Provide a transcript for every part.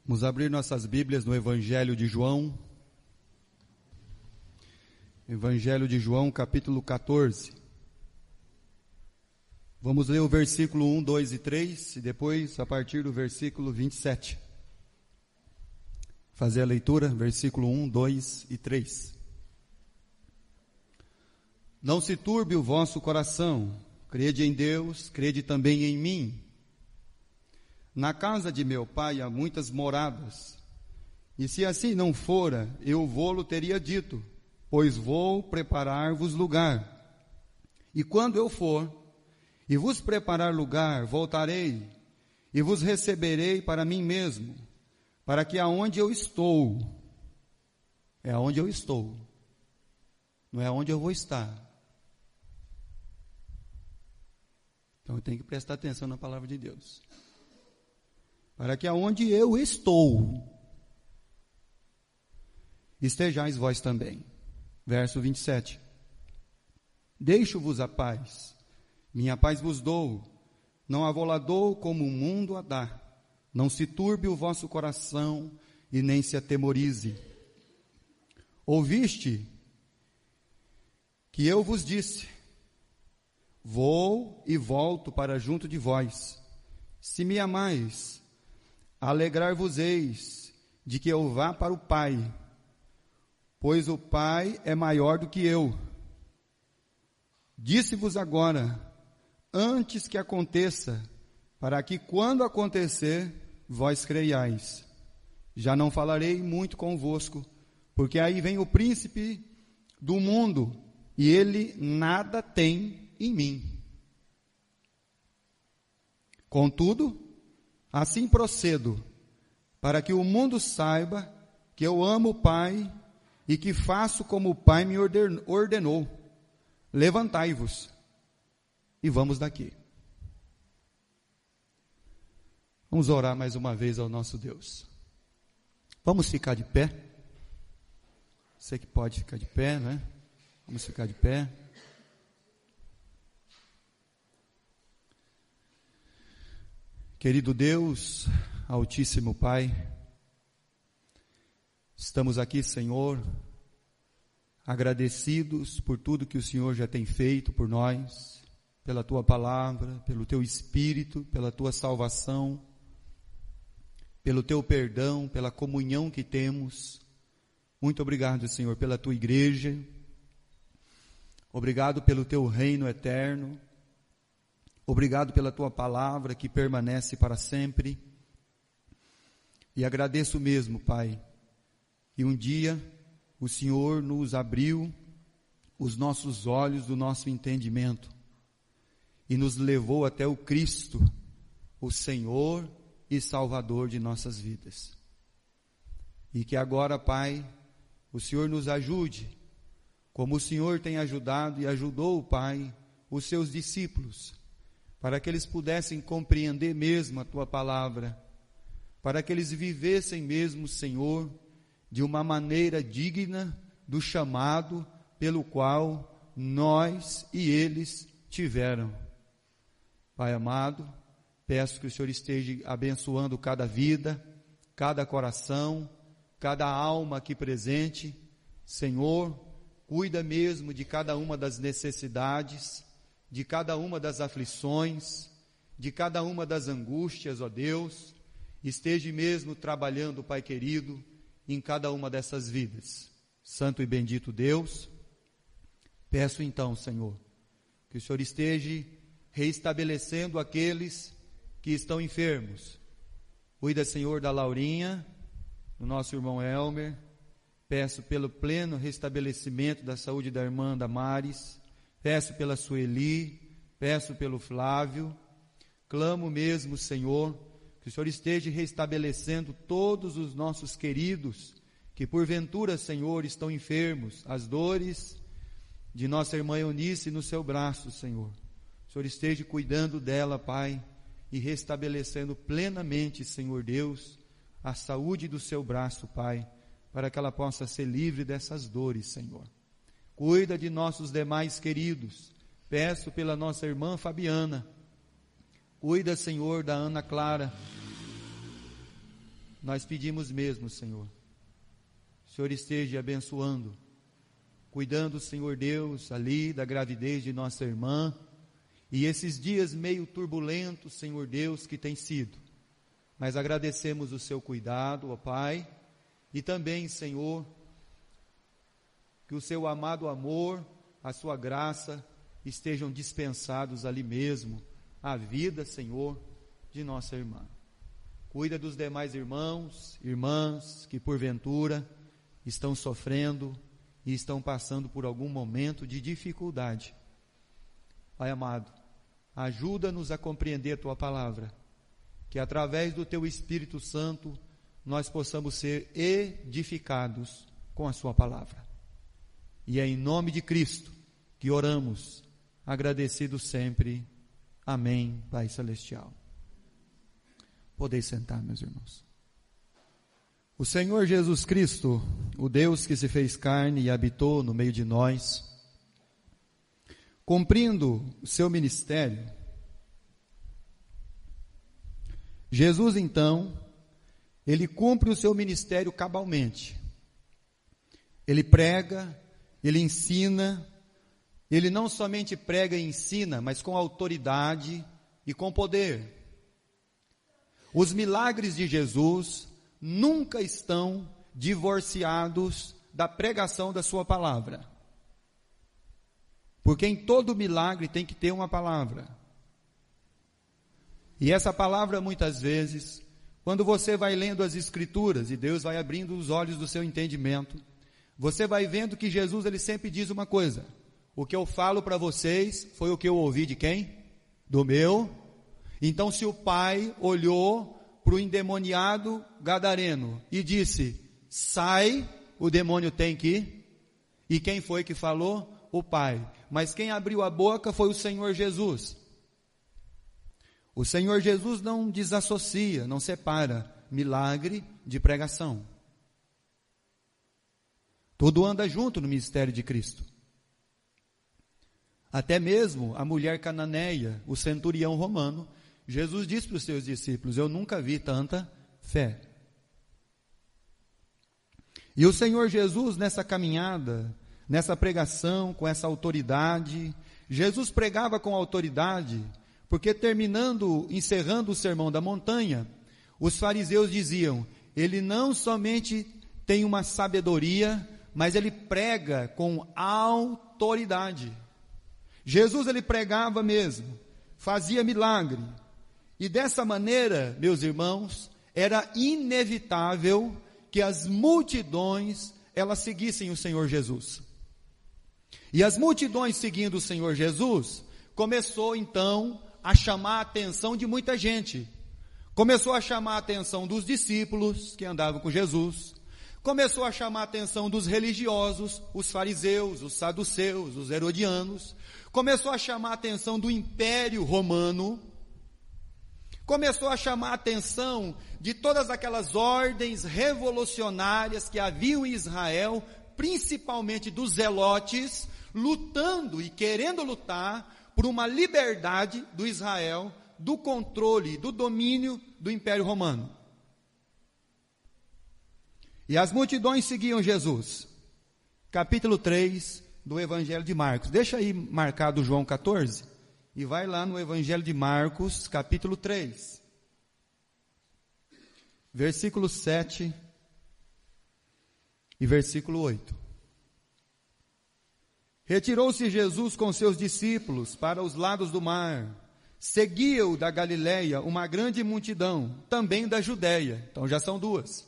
Vamos abrir nossas Bíblias no Evangelho de João. Evangelho de João, capítulo 14. Vamos ler o versículo 1, 2 e 3 e depois a partir do versículo 27. Fazer a leitura, versículo 1, 2 e 3. Não se turbe o vosso coração, crede em Deus, crede também em mim. Na casa de meu pai há muitas moradas, e se assim não fora, eu vô-lo teria dito, pois vou preparar-vos lugar. E quando eu for, e vos preparar lugar, voltarei, e vos receberei para mim mesmo, para que aonde eu estou, é aonde eu estou, não é aonde eu vou estar. Então eu tenho que prestar atenção na palavra de Deus. Para que aonde eu estou, estejais vós também. Verso 27. Deixo-vos a paz, minha paz vos dou, não a vou-la dou como o mundo a dá. Não se turbe o vosso coração e nem se atemorize. Ouviste que eu vos disse, vou e volto para junto de vós. Se me amais, alegrar-vos-eis de que eu vá para o Pai, pois o Pai é maior do que eu. Disse-vos agora, antes que aconteça, para que quando acontecer, vós creiais. Já não falarei muito convosco, porque aí vem o príncipe do mundo, e ele nada tem em mim. Contudo, assim procedo, para que o mundo saiba que eu amo o Pai e que faço como o Pai me ordenou. Levantai-vos e vamos daqui. Vamos orar mais uma vez ao nosso Deus. Vamos ficar de pé. Você que pode ficar de pé, né? Vamos ficar de pé. Querido Deus, Altíssimo Pai, estamos aqui, Senhor, agradecidos por tudo que o Senhor já tem feito por nós, pela Tua Palavra, pelo Teu Espírito, pela Tua salvação, pelo Teu perdão, pela comunhão que temos. Muito obrigado, Senhor, pela Tua igreja, obrigado pelo Teu reino eterno, obrigado pela Tua palavra que permanece para sempre. E agradeço mesmo, Pai, que um dia o Senhor nos abriu os nossos olhos do nosso entendimento e nos levou até o Cristo, o Senhor e Salvador de nossas vidas. E que agora, Pai, o Senhor nos ajude, como o Senhor tem ajudado e ajudou, Pai, os seus discípulos, para que eles pudessem compreender mesmo a Tua palavra, para que eles vivessem mesmo, Senhor, de uma maneira digna do chamado pelo qual nós e eles tiveram. Pai amado, peço que o Senhor esteja abençoando cada vida, cada coração, cada alma aqui presente. Senhor, cuida mesmo de cada uma das necessidades, de cada uma das aflições, de cada uma das angústias, ó Deus. Esteja mesmo trabalhando, Pai querido, em cada uma dessas vidas. Santo e bendito Deus, peço então, Senhor, que o Senhor esteja reestabelecendo aqueles que estão enfermos. Cuida, Senhor, da Laurinha, do nosso irmão Elmer. Peço pelo pleno restabelecimento da saúde da irmã Damares. Peço pela Sueli, peço pelo Flávio. Clamo mesmo, Senhor, que o Senhor esteja restabelecendo todos os nossos queridos que porventura, Senhor, estão enfermos, as dores de nossa irmã Eunice no seu braço, Senhor. O Senhor esteja cuidando dela, Pai, e restabelecendo plenamente, Senhor Deus, a saúde do seu braço, Pai, para que ela possa ser livre dessas dores, Senhor. Cuida de nossos demais queridos. Peço pela nossa irmã Fabiana. Cuida, Senhor, da Ana Clara, nós pedimos mesmo, Senhor, o Senhor esteja abençoando, cuidando, Senhor Deus, ali da gravidez de nossa irmã, e esses dias meio turbulentos, Senhor Deus, que tem sido, mas agradecemos o seu cuidado, ó Pai, e também, Senhor, que o seu amado amor, a sua graça, estejam dispensados ali mesmo, a vida, Senhor, de nossa irmã. Cuida dos demais irmãos, irmãs, que porventura estão sofrendo e estão passando por algum momento de dificuldade. Pai amado, ajuda-nos a compreender a Tua palavra, que através do Teu Espírito Santo, nós possamos ser edificados com a Sua palavra. E é em nome de Cristo que oramos, agradecidos sempre. Amém, Pai Celestial. Podeis sentar, meus irmãos. O Senhor Jesus Cristo, o Deus que se fez carne e habitou no meio de nós, cumprindo o seu ministério, Jesus então, ele cumpre o seu ministério cabalmente. Ele prega, ele ensina, ele não somente prega e ensina, mas com autoridade e com poder. Os milagres de Jesus nunca estão divorciados da pregação da sua palavra. Porque em todo milagre tem que ter uma palavra. E essa palavra muitas vezes, quando você vai lendo as Escrituras e Deus vai abrindo os olhos do seu entendimento, você vai vendo que Jesus ele sempre diz uma coisa: o que eu falo para vocês foi o que eu ouvi de quem? Do meu. Então se o pai olhou para o endemoniado gadareno e disse, sai, o demônio tem que ir. E quem foi que falou? O pai. Mas quem abriu a boca foi o Senhor Jesus. O Senhor Jesus não desassocia, não separa milagre de pregação. Tudo anda junto no ministério de Cristo. Até mesmo a mulher cananeia, o centurião romano, Jesus disse para os seus discípulos, eu nunca vi tanta fé. E o Senhor Jesus nessa caminhada, nessa pregação, com essa autoridade, Jesus pregava com autoridade, porque encerrando o sermão da montanha, os fariseus diziam, ele não somente tem uma sabedoria, mas ele prega com autoridade. Jesus ele pregava mesmo, fazia milagre, e dessa maneira, meus irmãos, era inevitável que as multidões, elas seguissem o Senhor Jesus. E as multidões seguindo o Senhor Jesus, começou então a chamar a atenção de muita gente. Começou a chamar a atenção dos discípulos que andavam com Jesus. Começou a chamar a atenção dos religiosos, os fariseus, os saduceus, os herodianos. Começou a chamar a atenção do Império Romano. Começou a chamar a atenção de todas aquelas ordens revolucionárias que haviam em Israel, principalmente dos zelotes, lutando e querendo lutar por uma liberdade do Israel, do controle, do domínio do Império Romano. E as multidões seguiam Jesus. Capítulo 3 do Evangelho de Marcos. Deixa aí marcado João 14. E vai lá no Evangelho de Marcos, capítulo 3, versículo 7 e versículo 8. Retirou-se Jesus com seus discípulos para os lados do mar. Seguia-o da Galileia uma grande multidão, também da Judéia. Então já são duas.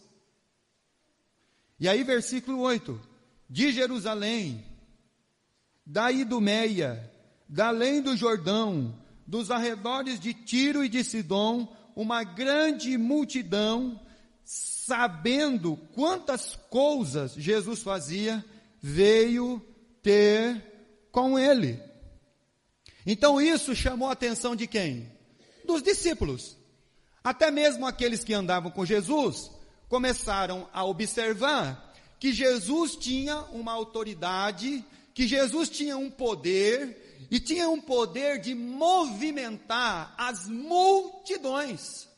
E aí versículo 8. De Jerusalém, da Idumeia, da além do Jordão, dos arredores de Tiro e de Sidom, uma grande multidão, sabendo quantas coisas Jesus fazia, veio ter com ele. Então isso chamou a atenção de quem? Dos discípulos. Até mesmo aqueles que andavam com Jesus, começaram a observar que Jesus tinha uma autoridade, que Jesus tinha um poder, e tinha um poder de movimentar as multidões.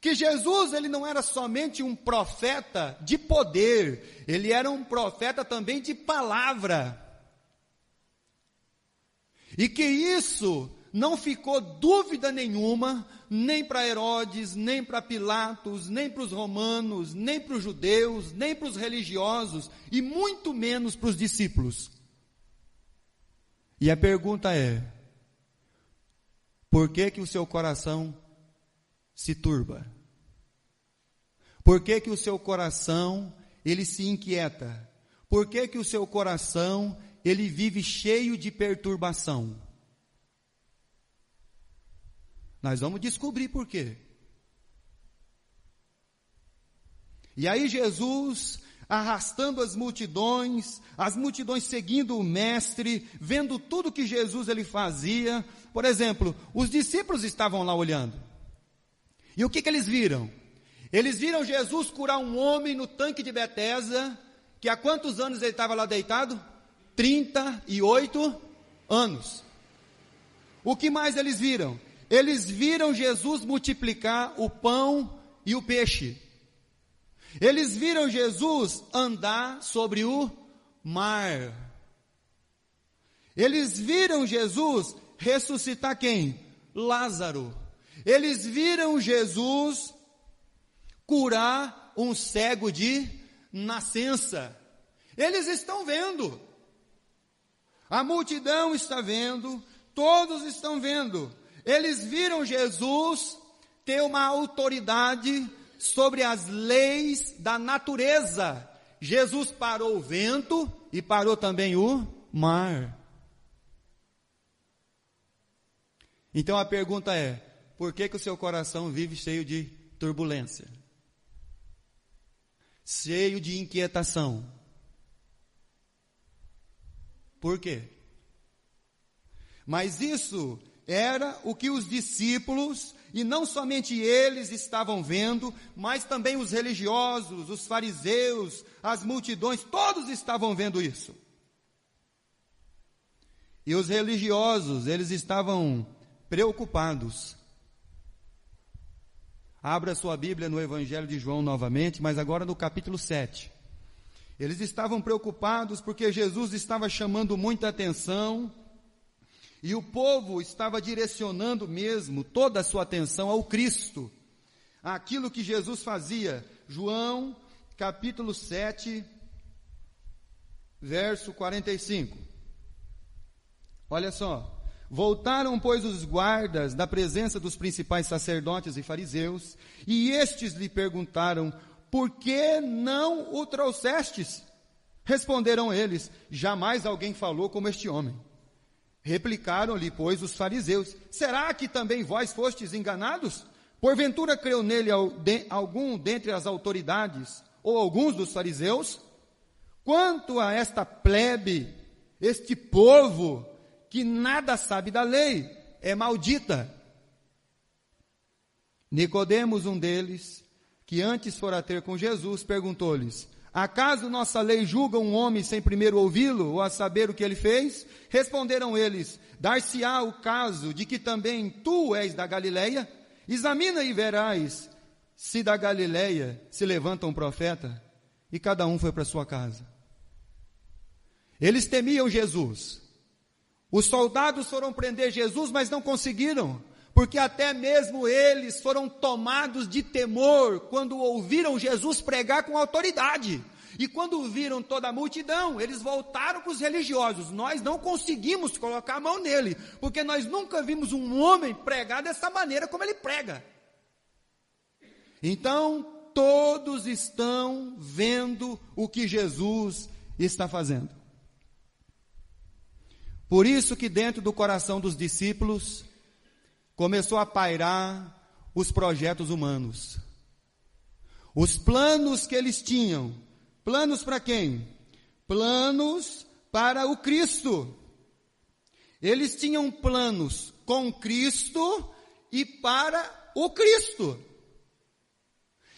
Que Jesus, ele não era somente um profeta de poder, ele era um profeta também de palavra. E que isso não ficou dúvida nenhuma, nem para Herodes, nem para Pilatos, nem para os romanos, nem para os judeus, nem para os religiosos, e muito menos para os discípulos. E a pergunta é: por que que o seu coração se turba? Por que que o seu coração, ele se inquieta? Por que que o seu coração, ele vive cheio de perturbação? Nós vamos descobrir por quê. E aí Jesus, arrastando as multidões seguindo o mestre, vendo tudo que Jesus ele fazia. Por exemplo, os discípulos estavam lá olhando. E o que que eles viram? Eles viram Jesus curar um homem no tanque de Betesda, que há quantos anos ele estava lá deitado? 38 anos. O que mais eles viram? Eles viram Jesus multiplicar o pão e o peixe. Eles viram Jesus andar sobre o mar. Eles viram Jesus ressuscitar quem? Lázaro. Eles viram Jesus curar um cego de nascença. Eles estão vendo. A multidão está vendo, todos estão vendo. Eles viram Jesus ter uma autoridade sobre as leis da natureza. Jesus parou o vento e parou também o mar. Então a pergunta é: por que que o seu coração vive cheio de turbulência? Cheio de inquietação? Por quê? Mas isso era o que os discípulos, e não somente eles estavam vendo, mas também os religiosos, os fariseus, as multidões, todos estavam vendo isso. E os religiosos, eles estavam preocupados. Abra sua Bíblia no Evangelho de João novamente, mas agora no capítulo 7. Eles estavam preocupados porque Jesus estava chamando muita atenção, e o povo estava direcionando mesmo toda a sua atenção ao Cristo, àquilo que Jesus fazia. João, capítulo 7, verso 45. Olha só. Voltaram, pois, os guardas da presença dos principais sacerdotes e fariseus, e estes lhe perguntaram: por que não o trouxestes? Responderam eles: jamais alguém falou como este homem. Replicaram-lhe, pois, os fariseus: será que também vós fostes enganados? Porventura creu nele algum dentre as autoridades, ou alguns dos fariseus? Quanto a esta plebe, este povo, que nada sabe da lei, é maldita. Nicodemos, um deles, que antes fora ter com Jesus, perguntou-lhes: acaso nossa lei julga um homem sem primeiro ouvi-lo, ou a saber o que ele fez? Responderam eles: dar-se-á o caso de que também tu és da Galileia? Examina e verás se da Galileia se levanta um profeta. E cada um foi para sua casa. Eles temiam Jesus. Os soldados foram prender Jesus, mas não conseguiram, porque até mesmo eles foram tomados de temor quando ouviram Jesus pregar com autoridade. E quando viram toda a multidão, eles voltaram para os religiosos: nós não conseguimos colocar a mão nele, porque nós nunca vimos um homem pregar dessa maneira como ele prega. Então, todos estão vendo o que Jesus está fazendo. Por isso que dentro do coração dos discípulos começou a pairar os projetos humanos. Os planos que eles tinham. Planos para quem? Planos para o Cristo. Eles tinham planos com Cristo e para o Cristo.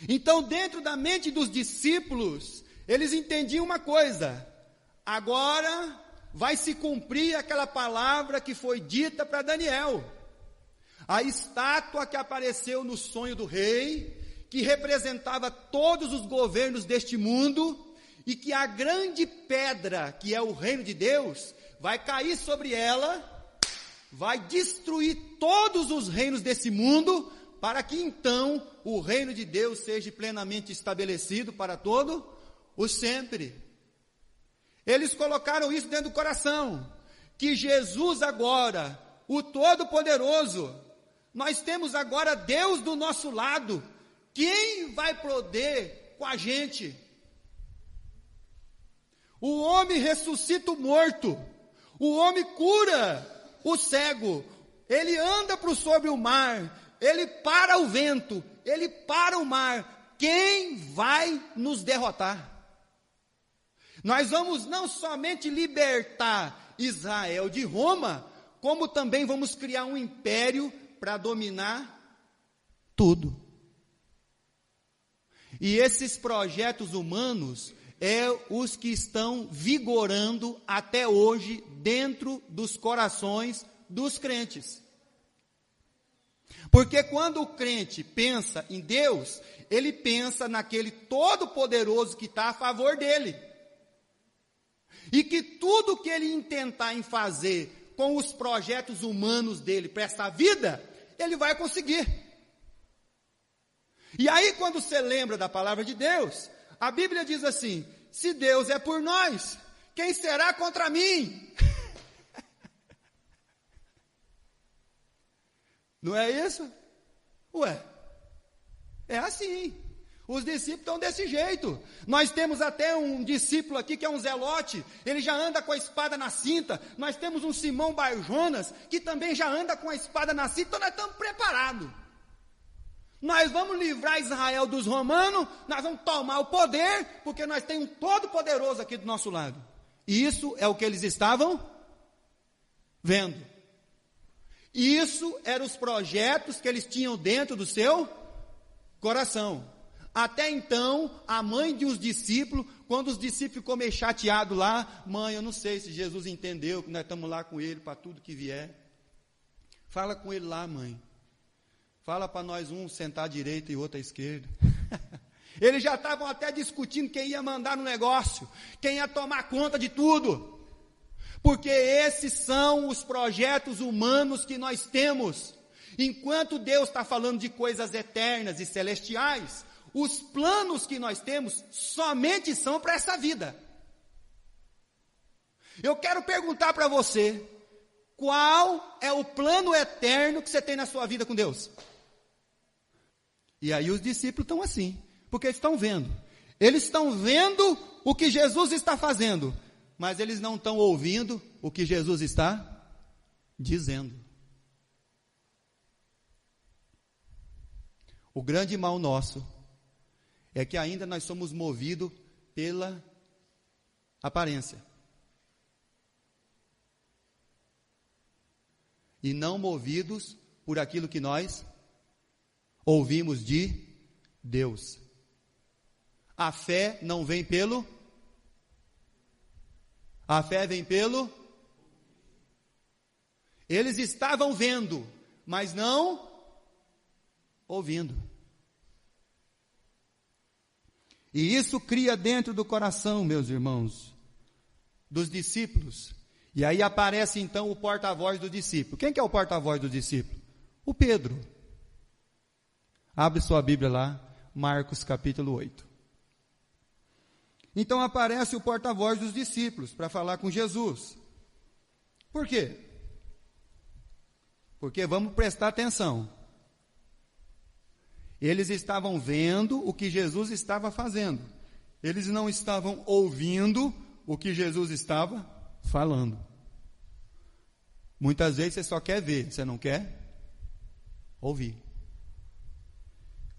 Então, dentro da mente dos discípulos, eles entendiam uma coisa: agora vai se cumprir aquela palavra que foi dita para Daniel. a estátua que apareceu no sonho do rei, que representava todos os governos deste mundo, e que a grande pedra, que é o reino de Deus, vai cair sobre ela, vai destruir todos os reinos desse mundo, para que então o reino de Deus seja plenamente estabelecido para todo o sempre. Eles colocaram isso dentro do coração, que Jesus agora, o Todo-Poderoso, nós temos agora Deus do nosso lado, quem vai poder com a gente? O homem ressuscita o morto, o homem cura o cego, ele anda sobre o mar, ele para o vento, ele para o mar. Quem vai nos derrotar? Nós vamos não somente libertar Israel de Roma, como também vamos criar um império para dominar tudo. E esses projetos humanos os que estão vigorando até hoje dentro dos corações dos crentes. Porque quando o crente pensa em Deus, ele pensa naquele Todo-Poderoso que está a favor dele. E que tudo que ele intentar em fazer com os projetos humanos dele para essa vida, ele vai conseguir. E aí quando você lembra da palavra de Deus, a Bíblia diz assim: se Deus é por nós, quem será contra mim? Não é isso? Ué, é assim. Os discípulos estão desse jeito. Nós temos até um discípulo aqui que é um zelote, ele já anda com a espada na cinta. Nós temos um Simão Bar-Jonas, que também já anda com a espada na cinta, então nós estamos preparados. Nós vamos livrar Israel dos romanos, nós vamos tomar o poder, porque nós temos um Todo-Poderoso aqui do nosso lado. E isso é o que eles estavam vendo. Isso eram os projetos que eles tinham dentro do seu coração. Até então, a mãe de uns discípulos, quando os discípulos ficou meio chateados lá, mãe, eu não sei se Jesus entendeu que nós estamos lá com ele para tudo que vier. Fala com ele lá, mãe. Fala para nós um sentar à direita e outro à esquerda. Eles já estavam até discutindo quem ia mandar no negócio, quem ia tomar conta de tudo. Porque esses são os projetos humanos que nós temos. Enquanto Deus está falando de coisas eternas e celestiais, os planos que nós temos somente são para essa vida. Eu quero perguntar para você, qual é o plano eterno que você tem na sua vida com Deus? E aí os discípulos estão assim, porque estão vendo. Eles estão vendo o que Jesus está fazendo, mas eles não estão ouvindo o que Jesus está dizendo. O grande mal nosso é que ainda nós somos movidos pela aparência. E não movidos por aquilo que nós ouvimos de Deus. A fé não vem pelo... A fé vem pelo... Eles estavam vendo, mas não ouvindo. E isso cria dentro do coração, meus irmãos, dos discípulos. E aí aparece então o porta-voz do discípulo. Quem que é o porta-voz do discípulo? O Pedro. Abre sua Bíblia lá, Marcos capítulo 8. Então aparece o porta-voz dos discípulos para falar com Jesus. Por quê? Porque vamos prestar atenção. Eles estavam vendo o que Jesus estava fazendo. Eles não estavam ouvindo o que Jesus estava falando. Muitas vezes você só quer ver, você não quer ouvir.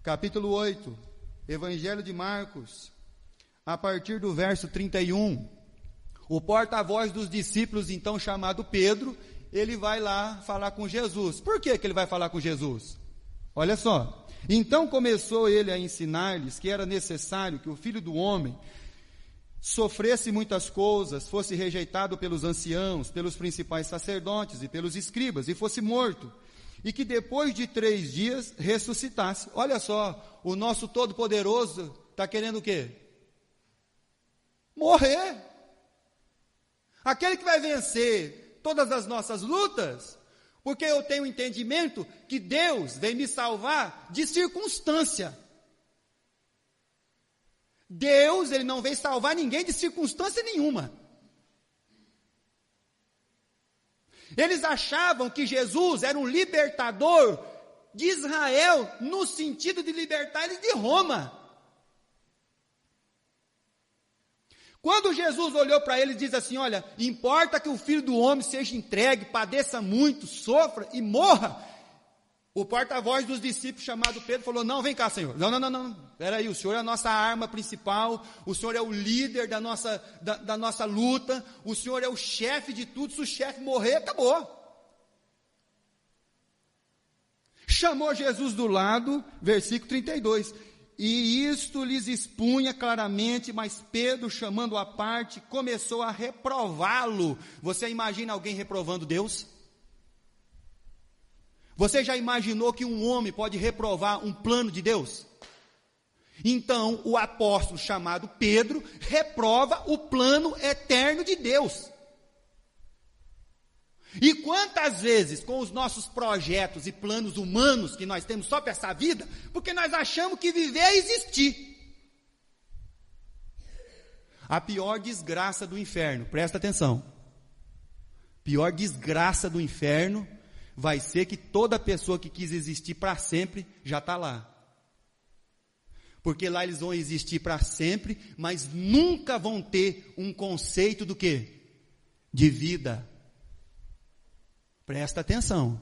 Capítulo 8, Evangelho de Marcos, a partir do verso 31, o porta-voz dos discípulos, então chamado Pedro, ele vai lá falar com Jesus. Por que ele vai falar com Jesus? Olha só. Então começou ele a ensinar-lhes que era necessário que o Filho do Homem sofresse muitas coisas, fosse rejeitado pelos anciãos, pelos principais sacerdotes e pelos escribas, e fosse morto, e que depois de 3 dias ressuscitasse. Olha só, o nosso Todo-Poderoso está querendo o quê? Morrer. Aquele que vai vencer todas as nossas lutas, porque eu tenho entendimento que Deus vem me salvar de circunstância. Deus, Ele não vem salvar ninguém de circunstância nenhuma. Eles achavam que Jesus era um libertador de Israel, no sentido de libertar eles de Roma. Quando Jesus olhou para ele e diz assim, olha, importa que o Filho do Homem seja entregue, padeça muito, sofra e morra. O porta-voz dos discípulos, chamado Pedro, falou, não, vem cá, Senhor. Não, peraí, o Senhor é a nossa arma principal, o Senhor é o líder da nossa luta, o Senhor é o chefe de tudo, se o chefe morrer, acabou. Chamou Jesus do lado, versículo 32, e isto lhes expunha claramente, mas Pedro, chamando-o à parte, começou a reprová-lo. Você imagina alguém reprovando Deus? Você já imaginou que um homem pode reprovar um plano de Deus? Então, o apóstolo chamado Pedro reprova o plano eterno de Deus. E quantas vezes, com os nossos projetos e planos humanos que nós temos só para essa vida, porque nós achamos que viver é existir. A pior desgraça do inferno, presta atenção. Pior desgraça do inferno vai ser que toda pessoa que quis existir para sempre já está lá. Porque lá eles vão existir para sempre, mas nunca vão ter um conceito do quê? De vida. Presta atenção.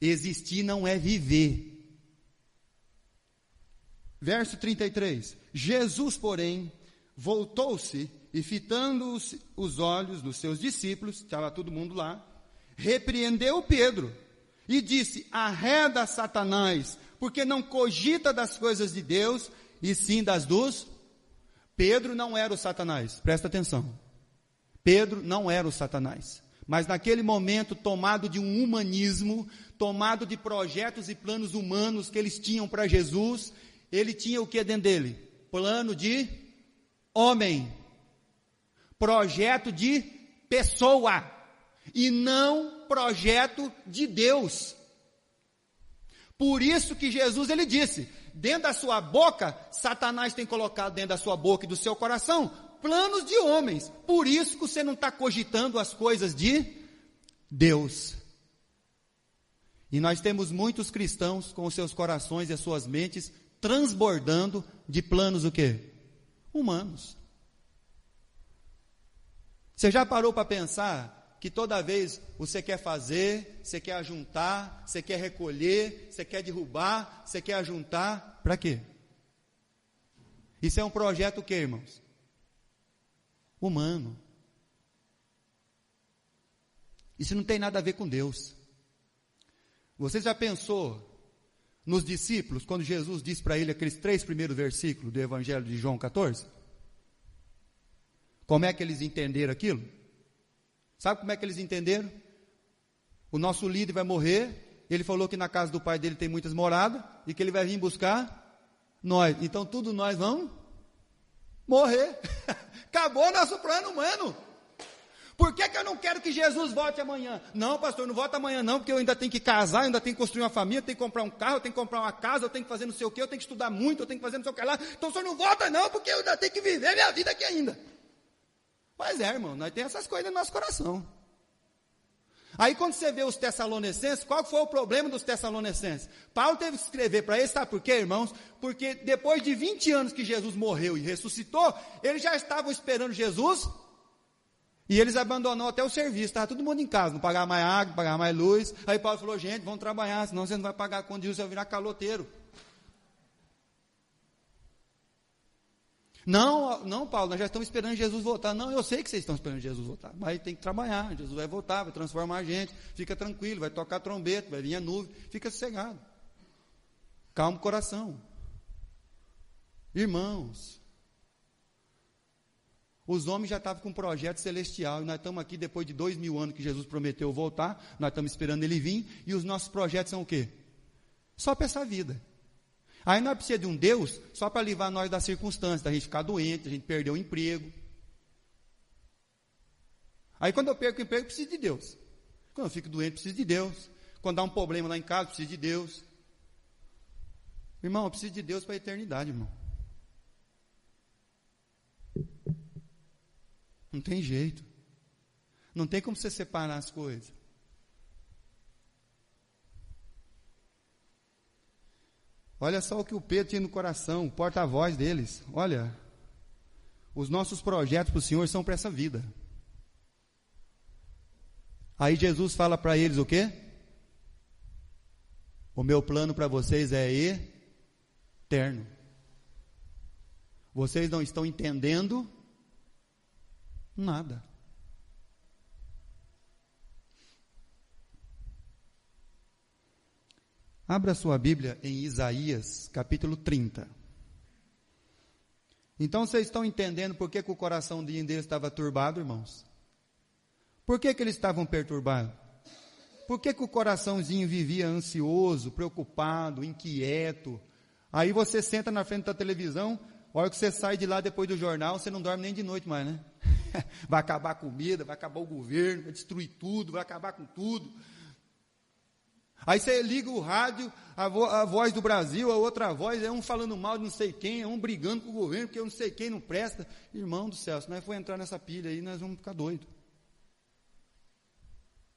Existir não é viver. Verso 33. Jesus, porém, voltou-se e fitando os olhos dos seus discípulos, estava todo mundo lá, repreendeu Pedro e disse, arreda Satanás, porque não cogita das coisas de Deus, e sim das dos... Pedro não era o Satanás, presta atenção. Pedro não era o Satanás, mas naquele momento, tomado de um humanismo, tomado de projetos e planos humanos que eles tinham para Jesus, ele tinha o que dentro dele? Plano de homem, projeto de pessoa, e não projeto de Deus. Por isso que Jesus, ele disse, dentro da sua boca, Satanás tem colocado dentro da sua boca e do seu coração, planos de homens. Por isso que você não está cogitando as coisas de Deus. E nós temos muitos cristãos com os seus corações e as suas mentes transbordando de planos o quê? Humanos. Você já parou para pensar que toda vez você quer fazer, você quer ajuntar, você quer recolher, você quer derrubar, você quer ajuntar, para quê? Isso é um projeto o quê, irmãos? Humano. Isso não tem nada a ver com Deus. Você já pensou nos discípulos, quando Jesus disse para ele aqueles 3 primeiros versículos do Evangelho de João 14? Como é que eles entenderam aquilo? Sabe como é que eles entenderam? O nosso líder vai morrer, ele falou que na casa do pai dele tem muitas moradas, e que ele vai vir buscar nós. Então, tudo nós vamos morrer. Acabou o nosso plano humano. Por que eu não quero que Jesus volte amanhã? Não, pastor, não volta amanhã não, porque eu ainda tenho que casar, eu ainda tenho que construir uma família, eu tenho que comprar um carro, eu tenho que comprar uma casa, eu tenho que fazer não sei o quê, eu tenho que estudar muito, eu tenho que fazer não sei o que lá. Então, o senhor não volta não, porque eu ainda tenho que viver minha vida aqui ainda. Mas irmão, nós temos essas coisas no nosso coração. Aí quando você vê os Tessalonicenses, qual foi o problema dos Tessalonicenses? Paulo teve que escrever para eles, sabe por quê, irmãos? Porque depois de 20 anos que Jesus morreu e ressuscitou, eles já estavam esperando Jesus, e eles abandonaram até o serviço, estava todo mundo em casa, não pagava mais água, não pagava mais luz. Aí Paulo falou, gente, vamos trabalhar, senão você não vai pagar quando Jesus vai virar caloteiro. Não, Paulo, nós já estamos esperando Jesus voltar. Não, eu sei que vocês estão esperando Jesus voltar, mas tem que trabalhar. Jesus vai voltar, vai transformar a gente. Fica tranquilo, vai tocar trombeta, vai vir a nuvem. Fica sossegado. Calma o coração. Irmãos, Os homens já estavam com um projeto celestial, e nós estamos aqui depois de 2000 anos que Jesus prometeu voltar, nós estamos esperando ele vir, e os nossos projetos são o quê? Só para essa vida. Aí nós precisamos de um Deus só para livrar nós das circunstâncias, da gente ficar doente, da gente perder o emprego. Aí quando eu perco o emprego, eu preciso de Deus. Quando eu fico doente, eu preciso de Deus. Quando dá um problema lá em casa, eu preciso de Deus. Irmão, eu preciso de Deus para a eternidade, irmão. Não tem jeito. Não tem como você separar as coisas. Olha só o que o Pedro tinha no coração, o porta-voz deles. Olha, os nossos projetos para o Senhor são para essa vida. Aí Jesus fala para eles o quê? O meu plano para vocês é eterno. Vocês não estão entendendo nada. Abra sua Bíblia em Isaías, capítulo 30. Então vocês estão entendendo por que o coração deles estava turbado, irmãos? Por que eles estavam perturbados? Por que o coraçãozinho vivia ansioso, preocupado, inquieto? Aí você senta na frente da televisão, a hora que você sai de lá depois do jornal, você não dorme nem de noite mais, né? Vai acabar a comida, vai acabar o governo, vai destruir tudo, vai acabar com tudo. Aí você liga o rádio, a voz do Brasil, a outra voz, é um falando mal de não sei quem, é um brigando com o governo, porque eu não sei quem não presta. Irmão do céu, se nós for entrar nessa pilha aí, nós vamos ficar doidos.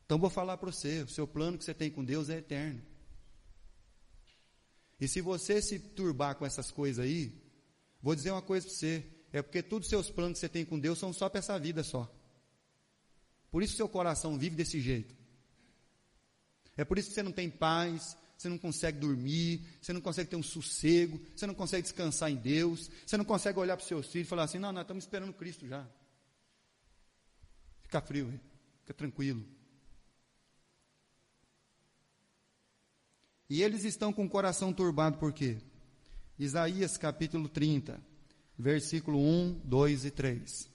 Então vou falar para você, o seu plano que você tem com Deus é eterno. E se você se turbar com essas coisas aí, vou dizer uma coisa para você, é porque todos os seus planos que você tem com Deus são só para essa vida só. Por isso que seu coração vive desse jeito. É por isso que você não tem paz, você não consegue dormir, você não consegue ter um sossego, você não consegue descansar em Deus, você não consegue olhar para os seus filhos e falar assim, não, nós estamos esperando Cristo já. Fica frio, fica tranquilo. E eles estão com o coração turbado por quê? Isaías capítulo 30, versículo 1, 2 e 3.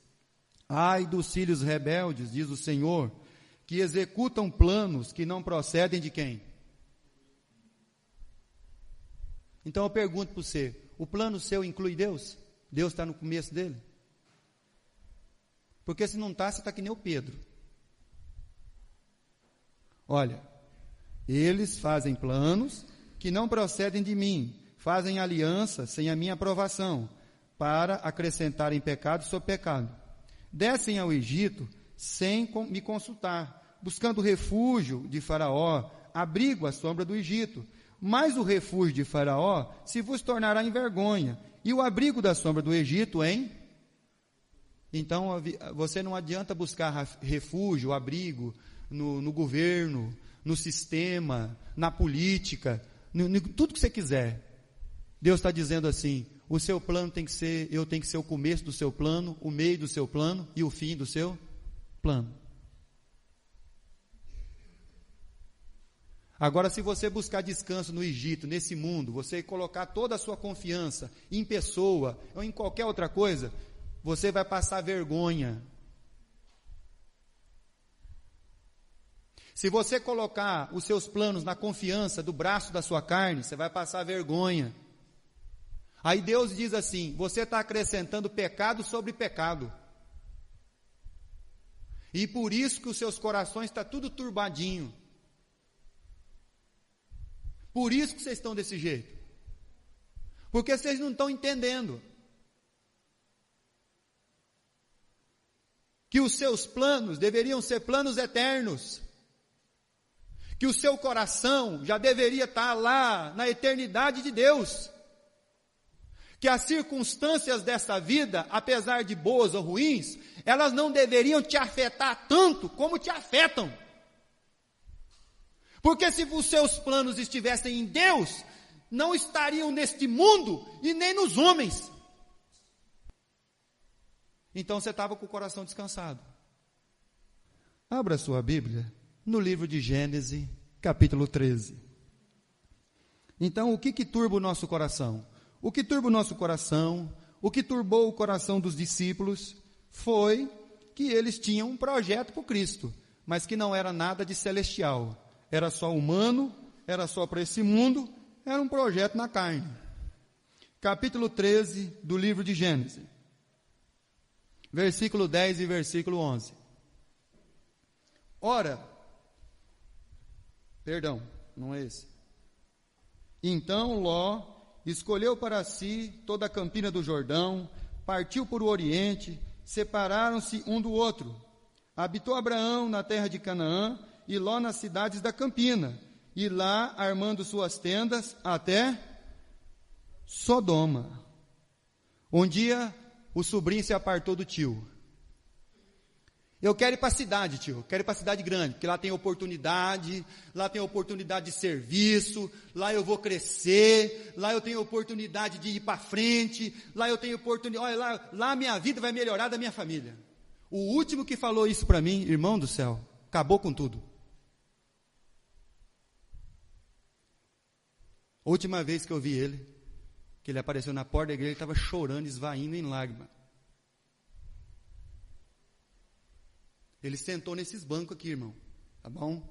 Ai dos filhos rebeldes, diz o Senhor, que executam planos que não procedem de quem? Então eu pergunto para você, o plano seu inclui Deus? Deus está no começo dele? Porque se não está, você está que nem o Pedro. Olha, eles fazem planos que não procedem de mim, fazem aliança sem a minha aprovação, para acrescentarem pecado sobre pecado. Descem ao Egito sem me consultar, buscando refúgio de Faraó, abrigo à sombra do Egito. Mas o refúgio de Faraó se vos tornará em vergonha, e o abrigo da sombra do Egito em... Então, você não adianta buscar refúgio, abrigo no governo, no sistema, na política, tudo que você quiser. Deus está dizendo assim, o seu plano tem que ser, eu tenho que ser o começo do seu plano, o meio do seu plano e o fim do seu plano. Agora, se você buscar descanso no Egito, nesse mundo, você colocar toda a sua confiança em pessoa ou em qualquer outra coisa, você vai passar vergonha. Se você colocar os seus planos na confiança do braço da sua carne, você vai passar vergonha. Aí Deus diz assim, você está acrescentando pecado sobre pecado. E por isso que os seus corações estão tudo turbadinho. Por isso que vocês estão desse jeito. Porque vocês não estão entendendo que os seus planos deveriam ser planos eternos. Que o seu coração já deveria estar lá na eternidade de Deus. Que as circunstâncias dessa vida, apesar de boas ou ruins, elas não deveriam te afetar tanto como te afetam. Porque se os seus planos estivessem em Deus, não estariam neste mundo e nem nos homens. Então você estava com o coração descansado. Abra sua Bíblia no livro de Gênesis, capítulo 13. Então, o que turba o nosso coração? O que turba o nosso coração, o que turbou o coração dos discípulos, foi que eles tinham um projeto para o Cristo, mas que não era nada de celestial, era só humano, era só para esse mundo, era um projeto na carne. Capítulo 13 do livro de Gênesis, versículo 10 e versículo 11. Ora, perdão, não é esse. Então Ló escolheu para si toda a campina do Jordão, partiu para o oriente, separaram-se um do outro. Habitou Abraão na terra de Canaã e Ló nas cidades da campina, e lá armando suas tendas até Sodoma. Um dia o sobrinho se apartou do tio. Eu quero ir para a cidade, tio, quero ir para a cidade grande, porque lá tem oportunidade de serviço, lá eu vou crescer, lá eu tenho oportunidade de ir para frente, lá eu tenho oportunidade, olha, lá minha vida vai melhorar da minha família. O último que falou isso para mim, irmão do céu, acabou com tudo. Última vez que eu vi ele, que ele apareceu na porta da igreja, ele estava chorando, esvaindo em lágrimas. Ele sentou nesses bancos aqui, irmão, tá bom?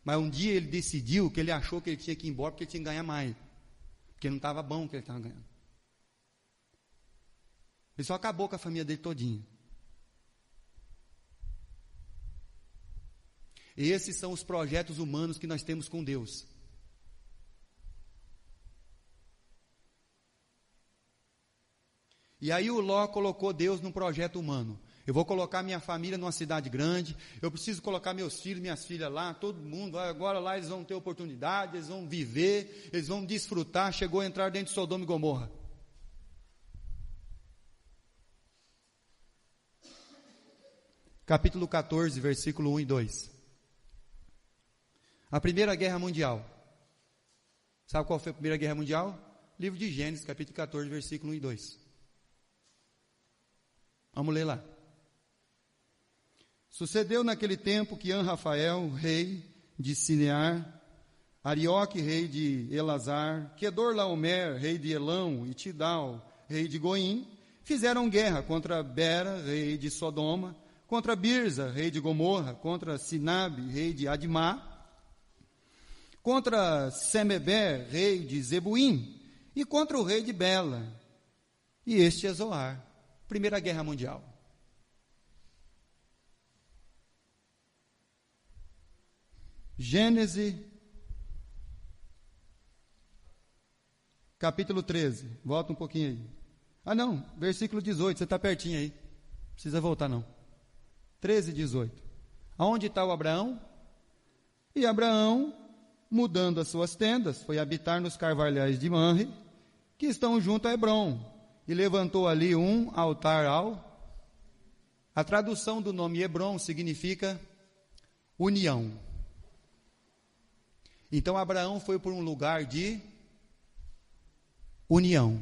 Mas um dia ele decidiu que ele achou que ele tinha que ir embora porque ele tinha que ganhar mais, porque não estava bom o que ele estava ganhando. Ele só acabou com a família dele todinha. E esses são os projetos humanos que nós temos com Deus. E aí o Ló colocou Deus num projeto humano. Eu vou colocar minha família numa cidade grande, eu preciso colocar meus filhos, minhas filhas lá, todo mundo, agora lá eles vão ter oportunidade, eles vão viver, eles vão desfrutar. Chegou a entrar dentro de Sodoma e Gomorra. Capítulo 14, versículo 1 e 2. A Primeira Guerra Mundial. Sabe qual foi a Primeira Guerra Mundial? Livro de Gênesis, capítulo 14, versículo 1 e 2. Vamos ler lá. Sucedeu naquele tempo que Anrafael, rei de Sinear, Arioque, rei de Elazar, Quedorlaomer, rei de Elão, e Tidal, rei de Goim, fizeram guerra contra Bera, rei de Sodoma, contra Birza, rei de Gomorra, contra Sinabe, rei de Admá, contra Semeber, rei de Zebuim, e contra o rei de Bela, e este é Zoar. Primeira Guerra Mundial. Gênesis, capítulo 13, volta um pouquinho aí. Ah não, versículo 18, você está pertinho aí, não precisa voltar não. 13, 18. Aonde está o Abraão? E Abraão, mudando as suas tendas, foi habitar nos carvalhais de Manre, que estão junto a Hebrom, e levantou ali um altar ao... A tradução do nome Hebrom significa união. Então Abraão foi por um lugar de união.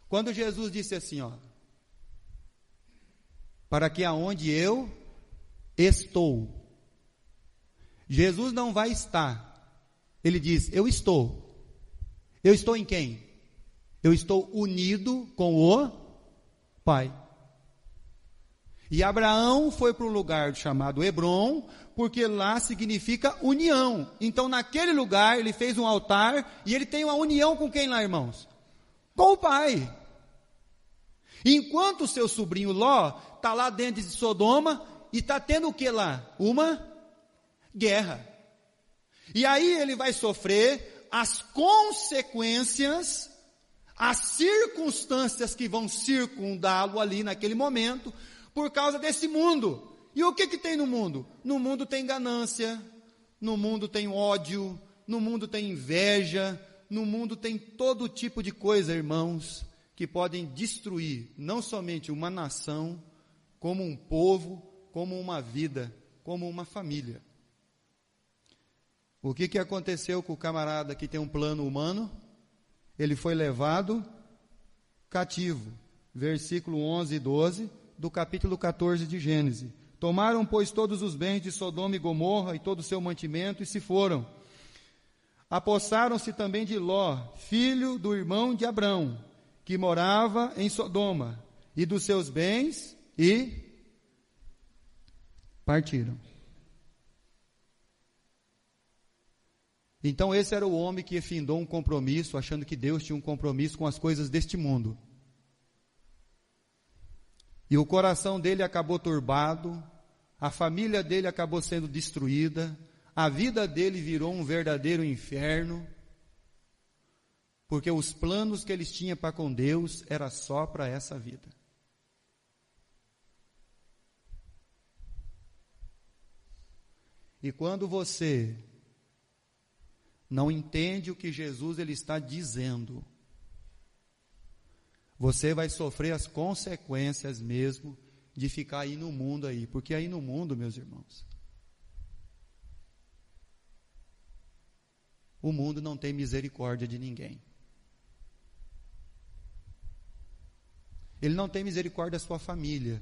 Quando Jesus disse assim, ó, para que aonde eu estou, Jesus não vai estar, ele diz, eu estou. Eu estou em quem? Eu estou unido com o Pai. E Abraão foi para um lugar chamado Hebrom, porque lá significa união. Então naquele lugar ele fez um altar, e ele tem uma união com quem lá, irmãos? Com o Pai. Enquanto o seu sobrinho Ló está lá dentro de Sodoma, e está tendo o que lá? Uma guerra. E aí ele vai sofrer as consequências, as circunstâncias que vão circundá-lo ali naquele momento, por causa desse mundo. E o que tem no mundo? No mundo tem ganância, no mundo tem ódio, no mundo tem inveja, no mundo tem todo tipo de coisa, irmãos, que podem destruir não somente uma nação, como um povo, como uma vida, como uma família. O que aconteceu com o camarada que tem um plano humano? Ele foi levado cativo. Versículo 11 e 12 do capítulo 14 de Gênesis. Tomaram, pois, todos os bens de Sodoma e Gomorra e todo o seu mantimento e se foram. Apossaram-se também de Ló, filho do irmão de Abrão, que morava em Sodoma, e dos seus bens, e partiram. Então esse era o homem que findou um compromisso, achando que Deus tinha um compromisso com as coisas deste mundo. E o coração dele acabou turbado, a família dele acabou sendo destruída, a vida dele virou um verdadeiro inferno, porque os planos que eles tinham para com Deus era só para essa vida. E quando você não entende o que Jesus ele está dizendo, você vai sofrer as consequências mesmo de ficar aí no mundo aí, porque aí no mundo, meus irmãos, o mundo não tem misericórdia de ninguém. Ele não tem misericórdia da sua família.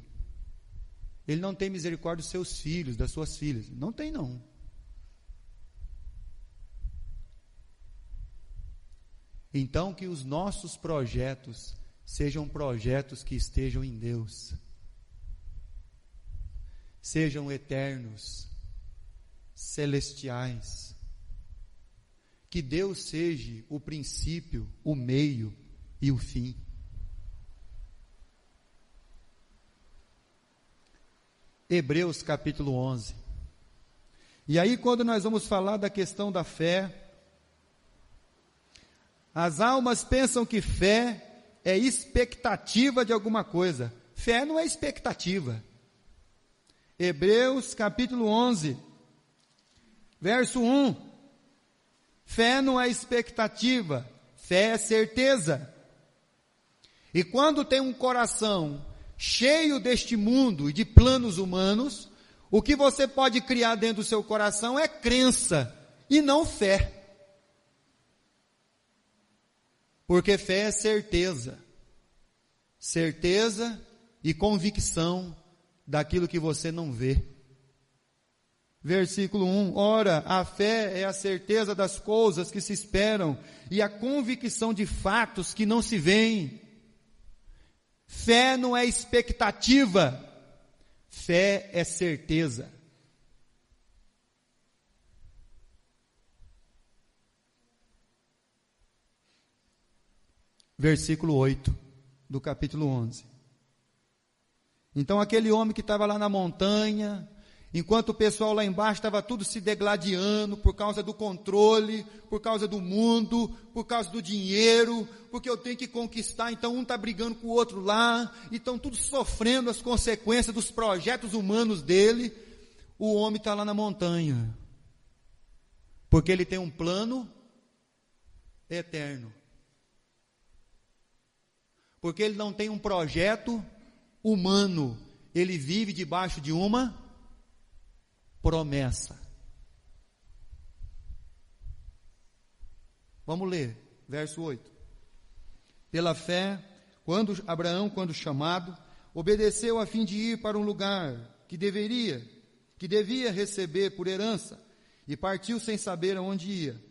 Ele não tem misericórdia dos seus filhos, das suas filhas. Não tem, não. Então, que os nossos projetos sejam projetos que estejam em Deus. Sejam eternos, celestiais. Que Deus seja o princípio, o meio e o fim. Hebreus capítulo 11. E aí quando nós vamos falar da questão da fé, as almas pensam que fé é expectativa de alguma coisa. Fé não é expectativa. Hebreus capítulo 11, verso 1. Fé não é expectativa, fé é certeza. E quando tem um coração cheio deste mundo e de planos humanos, o que você pode criar dentro do seu coração é crença e não fé. Porque fé é certeza. Certeza e convicção daquilo que você não vê. Versículo 1, ora, a fé é a certeza das coisas que se esperam e a convicção de fatos que não se veem. Fé não é expectativa, fé é certeza. Versículo 8 do capítulo 11. Então aquele homem que estava lá na montanha, enquanto o pessoal lá embaixo estava tudo se degladiando por causa do controle, por causa do mundo, por causa do dinheiro, porque eu tenho que conquistar, então um está brigando com o outro lá, e estão todos sofrendo as consequências dos projetos humanos dele. O homem está lá na montanha, porque ele tem um plano eterno, porque ele não tem um projeto humano, ele vive debaixo de uma promessa. Vamos ler, verso 8. Pela fé, Abraão, quando chamado, obedeceu a fim de ir para um lugar que devia receber por herança, e partiu sem saber aonde ia.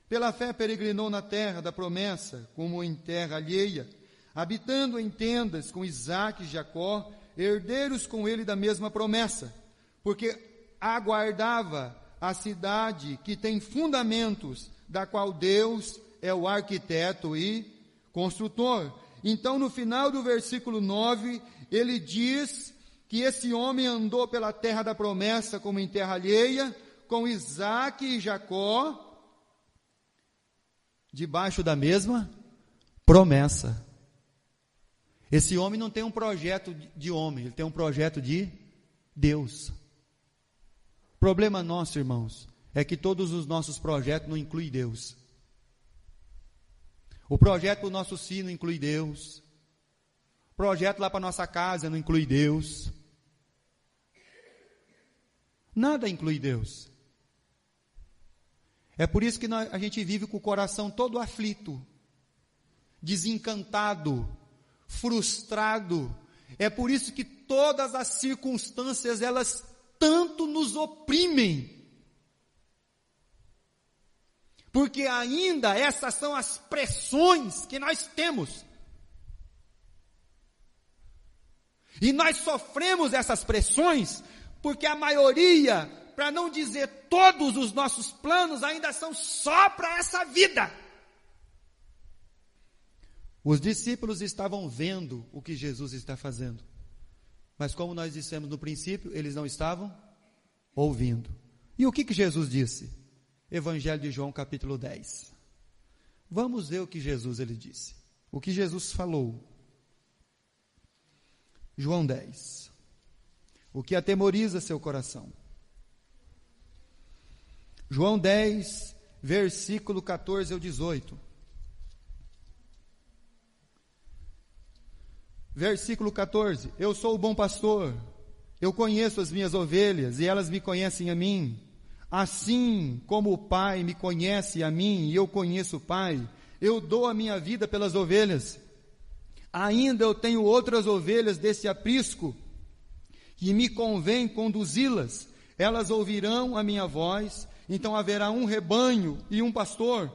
Pela fé peregrinou na terra da promessa, como em terra alheia, habitando em tendas com Isaque e Jacó, herdeiros com ele da mesma promessa, porque aguardava a cidade que tem fundamentos, da qual Deus é o arquiteto e construtor. Então, no final do versículo 9, ele diz que esse homem andou pela terra da promessa como em terra alheia, com Isaque e Jacó, debaixo da mesma promessa. Esse homem não tem um projeto de homem, ele tem um projeto de Deus. O problema nosso, irmãos, é que todos os nossos projetos não incluem Deus. O projeto do nosso filho não inclui Deus. O projeto lá para nossa casa não inclui Deus. Nada inclui Deus. É por isso que a gente vive com o coração todo aflito, desencantado, frustrado. É por isso que todas as circunstâncias, elas tanto nos oprimem. Porque ainda essas são as pressões que nós temos. E nós sofremos essas pressões porque a maioria, para não dizer todos os nossos planos, ainda são só para essa vida. Os discípulos estavam vendo o que Jesus está fazendo, mas como nós dissemos no princípio, eles não estavam ouvindo. E o que Jesus disse? Evangelho de João, capítulo 10. Vamos ver o que Jesus ele disse. O que Jesus falou. João 10. O que atemoriza seu coração. João 10, versículo 14 ao 18. Versículo 14. Eu sou o bom pastor. Eu conheço as minhas ovelhas e elas me conhecem a mim. Assim como o Pai me conhece a mim e eu conheço o Pai, eu dou a minha vida pelas ovelhas. Ainda eu tenho outras ovelhas desse aprisco, que me convém conduzi-las. Elas ouvirão a minha voz, então haverá um rebanho e um pastor.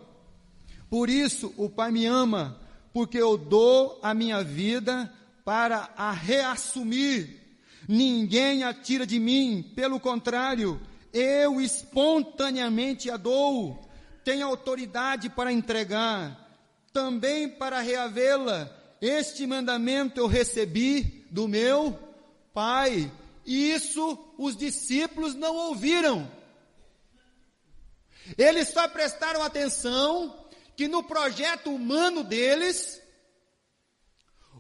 Por isso o Pai me ama, porque eu dou a minha vida para a reassumir. Ninguém a tira de mim, pelo contrário, eu espontaneamente a dou. Tenho autoridade para entregar, também para reavê-la. Este mandamento eu recebi do meu Pai. E isso os discípulos não ouviram. Eles só prestaram atenção que no projeto humano deles,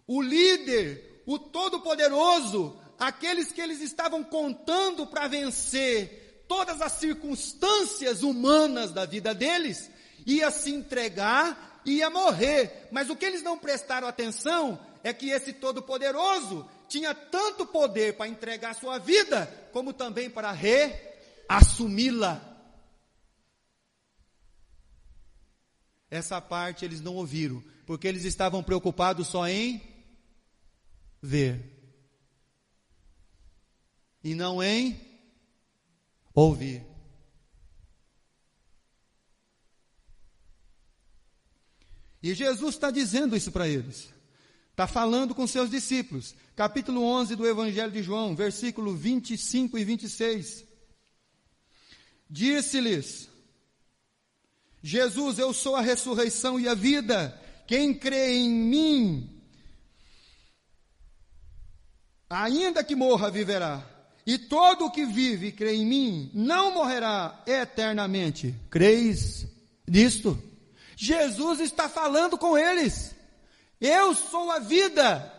o líder, o todo-poderoso, aqueles que eles estavam contando para vencer todas as circunstâncias humanas da vida deles, ia se entregar, ia morrer. Mas o que eles não prestaram atenção é que esse todo-poderoso tinha tanto poder para entregar sua vida, como também para reassumi-la. Essa parte eles não ouviram, porque eles estavam preocupados só em ver, e não em ouvir. E Jesus está dizendo isso para eles. Está falando com seus discípulos. Capítulo 11 do Evangelho de João, versículo 25 e 26. Disse-lhes Jesus: eu sou a ressurreição e a vida. Quem crê em mim, ainda que morra, viverá. E todo o que vive e crê em mim, não morrerá eternamente. Creis nisto? Jesus está falando com eles. Eu sou a vida.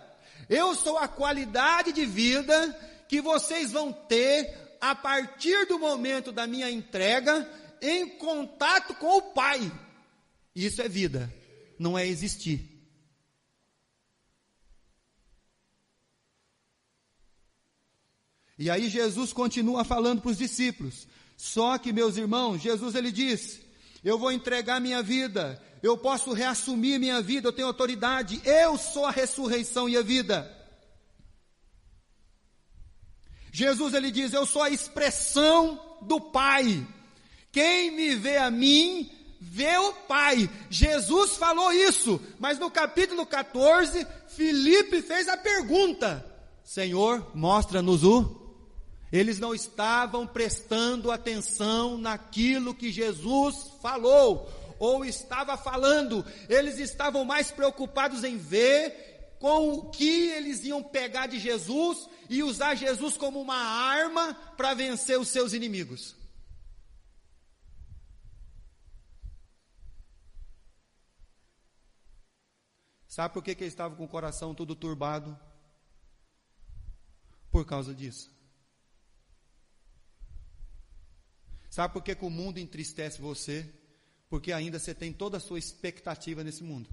Eu sou a qualidade de vida que vocês vão ter a partir do momento da minha entrega em contato com o Pai. Isso é vida, não é existir. E aí Jesus continua falando para os discípulos. Só que, meus irmãos, Jesus ele diz: eu vou entregar minha vida, eu posso reassumir minha vida, eu tenho autoridade, eu sou a ressurreição e a vida. Jesus ele diz: eu sou a expressão do Pai. Quem me vê a mim, vê o Pai. Jesus falou isso, mas no capítulo 14, Filipe fez a pergunta: Senhor, mostra-nos o... Eles não estavam prestando atenção naquilo que Jesus falou, ou estava falando. Eles estavam mais preocupados em ver com o que eles iam pegar de Jesus e usar Jesus como uma arma para vencer os seus inimigos. Sabe por que eles estavam com o coração todo turbado? Por causa disso. Sabe por que o mundo entristece você? Porque ainda você tem toda a sua expectativa nesse mundo.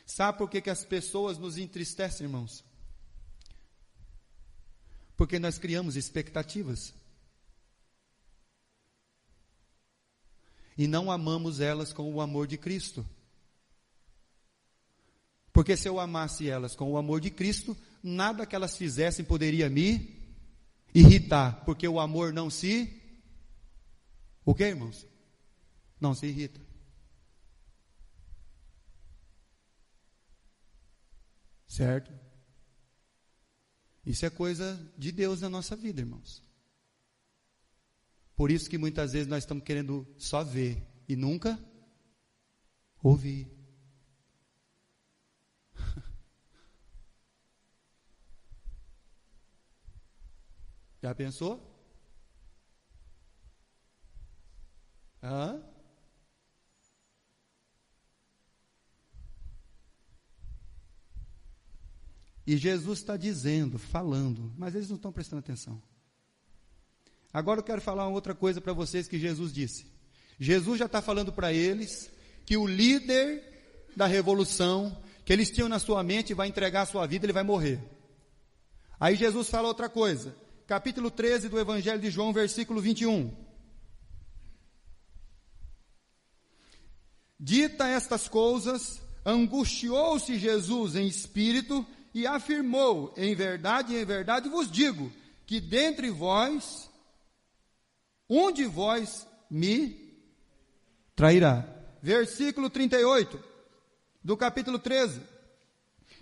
Sabe por que as pessoas nos entristecem, irmãos? Porque nós criamos expectativas. E não amamos elas com o amor de Cristo. Porque se eu amasse elas com o amor de Cristo, nada que elas fizessem poderia me irritar, porque o amor não se... O que, irmãos? Não se irrita. Certo? Isso é coisa de Deus na nossa vida, irmãos. Por isso que muitas vezes nós estamos querendo só ver e nunca ouvir. Já pensou? Hã? E Jesus está dizendo, falando, mas eles não estão prestando atenção. Agora eu quero falar uma outra coisa para vocês que Jesus disse. Jesus já está falando para eles que o líder da revolução, que eles tinham na sua mente, vai entregar a sua vida, ele vai morrer. Aí Jesus fala outra coisa. Capítulo 13 do Evangelho de João, versículo 21. Dita estas coisas, angustiou-se Jesus em espírito e afirmou, em verdade vos digo, que dentre vós, um de vós me trairá. Versículo 38, do capítulo 13.